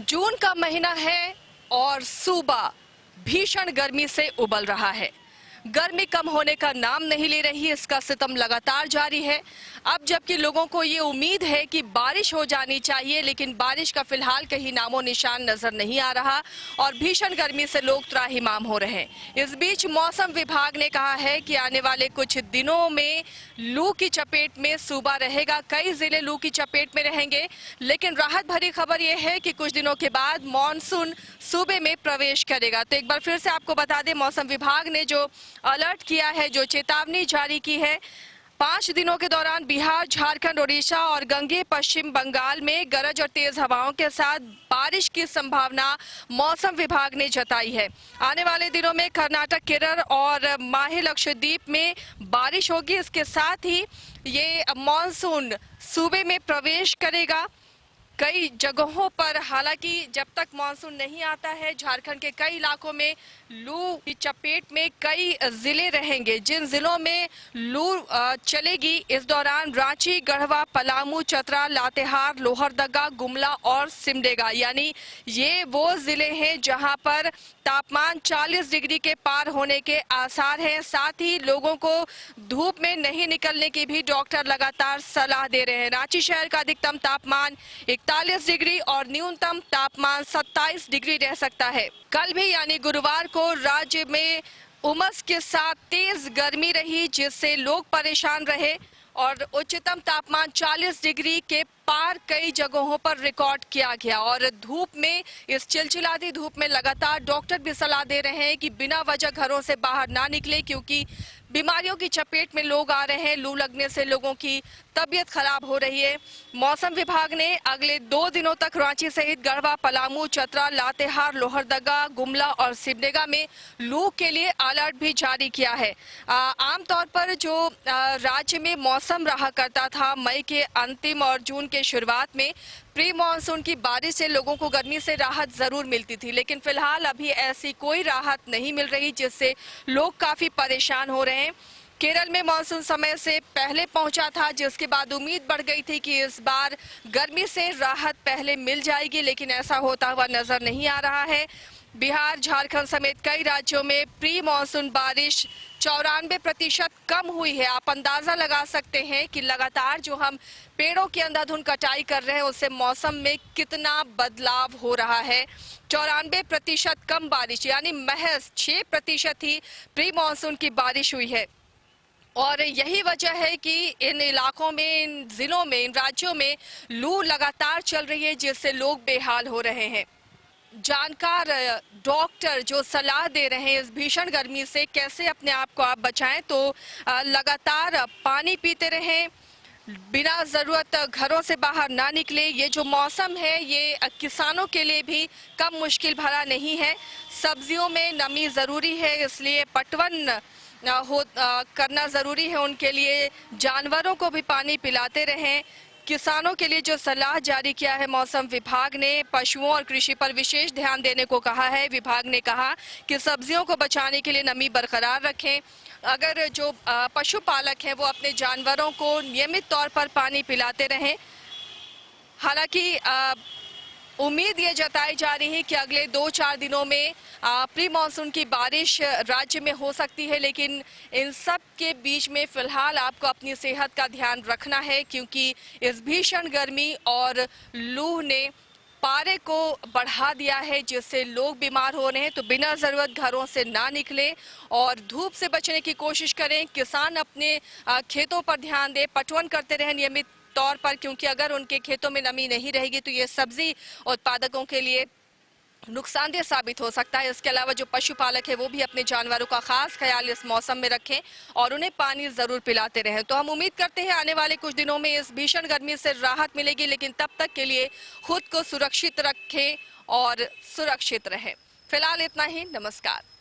जून का महीना है और सूबा भीषण गर्मी से उबल रहा है। गर्मी कम होने का नाम नहीं ले रही, इसका सितम लगातार जारी है। अब जबकि लोगों को ये उम्मीद है कि बारिश हो जानी चाहिए, लेकिन बारिश का फिलहाल कहीं नामो निशान नजर नहीं आ रहा और भीषण गर्मी से लोग त्राहिमाम हो रहे हैं। इस बीच मौसम विभाग ने कहा है कि आने वाले कुछ दिनों में लू की चपेट में सूबा रहेगा। कई जिले लू की चपेट में रहेंगे, लेकिन राहत भरी खबर यह है कि कुछ दिनों के बाद मॉनसून सूबे में प्रवेश करेगा। तो एक बार फिर से आपको बता दें, मौसम विभाग ने जो अलर्ट किया है, जो चेतावनी जारी की है, 5 दिनों के दौरान बिहार, झारखंड, उड़ीसा और गंगे पश्चिम बंगाल में गरज और तेज हवाओं के साथ बारिश की संभावना मौसम विभाग ने जताई है। आने वाले दिनों में कर्नाटक, केरल और माहे लक्षद्वीप में बारिश होगी। इसके साथ ही ये मानसून सूबे में प्रवेश करेगा। कई जगहों पर हालांकि जब तक मानसून नहीं आता है, झारखंड के कई इलाकों में लू की चपेट में कई जिले रहेंगे। जिन जिलों में लू चलेगी, इस दौरान रांची, गढ़वा, पलामू, चतरा, लातेहार, लोहरदगा, गुमला और सिमडेगा, यानी ये वो जिले हैं जहां पर तापमान 40 डिग्री के पार होने के आसार हैं। साथ ही लोगों को धूप में नहीं निकलने की भी डॉक्टर लगातार सलाह दे रहे हैं। रांची शहर का अधिकतम तापमान 41 डिग्री और न्यूनतम तापमान 27 डिग्री रह सकता है। कल भी यानी गुरुवार को राज्य में उमस के साथ तेज गर्मी रही, जिससे लोग परेशान रहे और उच्चतम तापमान 40 डिग्री के पार कई जगहों पर रिकॉर्ड किया गया। और धूप में, इस चिलचिलाती धूप में लगातार डॉक्टर भी सलाह दे रहे हैं कि बिना वजह घरों से बाहर ना निकले, क्योंकि बीमारियों की चपेट में लोग आ रहे हैं। लू लगने से लोगों की तबीयत खराब हो रही है। मौसम विभाग ने अगले 2 दिनों तक रांची सहित गढ़वा, पलामू, चतरा, लातेहार, लोहरदगा, गुमला और सिमडेगा में लू के लिए अलर्ट भी जारी किया है। आमतौर पर जो राज्य में मौसम रहा करता था मई के अंतिम और जून के शुरुआत में, प्री मानसून की बारिश से लोगों को गर्मी से राहत जरूर मिलती थी, लेकिन फिलहाल अभी ऐसी कोई राहत नहीं मिल रही, जिससे लोग काफी परेशान हो रहे हैं। केरल में मानसून समय से पहले पहुंचा था, जिसके बाद उम्मीद बढ़ गई थी कि इस बार गर्मी से राहत पहले मिल जाएगी, लेकिन ऐसा होता हुआ नजर नहीं आ रहा है। बिहार, झारखंड समेत कई राज्यों में प्री मानसून बारिश 94% कम हुई है। आप अंदाजा लगा सकते हैं कि लगातार जो हम पेड़ों की अंधाधुंध कटाई कर रहे हैं, उससे मौसम में कितना बदलाव हो रहा है। 94% कम बारिश, यानी महज 6% ही प्री मानसून की बारिश हुई है। और यही वजह है कि इन इलाकों में, इन जिलों में, इन राज्यों में लू लगातार चल रही है, जिससे लोग बेहाल हो रहे हैं। जानकार डॉक्टर जो सलाह दे रहे हैं इस भीषण गर्मी से कैसे अपने आप को आप बचाएं, तो लगातार पानी पीते रहें, बिना ज़रूरत घरों से बाहर ना निकले। ये जो मौसम है, ये किसानों के लिए भी कम मुश्किल भरा नहीं है। सब्जियों में नमी ज़रूरी है, इसलिए पटवन करना ज़रूरी है उनके लिए। जानवरों को भी पानी पिलाते रहें। किसानों के लिए जो सलाह जारी किया है मौसम विभाग ने, पशुओं और कृषि पर विशेष ध्यान देने को कहा है। विभाग ने कहा कि सब्जियों को बचाने के लिए नमी बरकरार रखें। अगर जो पशुपालक हैं वो अपने जानवरों को नियमित तौर पर पानी पिलाते रहें। हालांकि उम्मीद ये जताई जा रही है कि अगले 2-4 दिनों में प्री मानसून की बारिश राज्य में हो सकती है, लेकिन इन सब के बीच में फिलहाल आपको अपनी सेहत का ध्यान रखना है, क्योंकि इस भीषण गर्मी और लू ने पारे को बढ़ा दिया है, जिससे लोग बीमार हो रहे हैं। तो बिना ज़रूरत घरों से ना निकले और धूप से बचने की कोशिश करें। किसान अपने खेतों पर ध्यान दें, पटवन करते रहें नियमित तौर पर, क्योंकि अगर उनके खेतों में नमी नहीं रहेगी तो ये सब्जी उत्पादकों के लिए नुकसानदेह साबित हो सकता है। इसके अलावा जो पशुपालक है वो भी अपने जानवरों का खास ख्याल इस मौसम में रखें और उन्हें पानी जरूर पिलाते रहें। तो हम उम्मीद करते हैं आने वाले कुछ दिनों में इस भीषण गर्मी से राहत मिलेगी, लेकिन तब तक के लिए खुद को सुरक्षित रखें और सुरक्षित रहें। फिलहाल इतना ही। नमस्कार।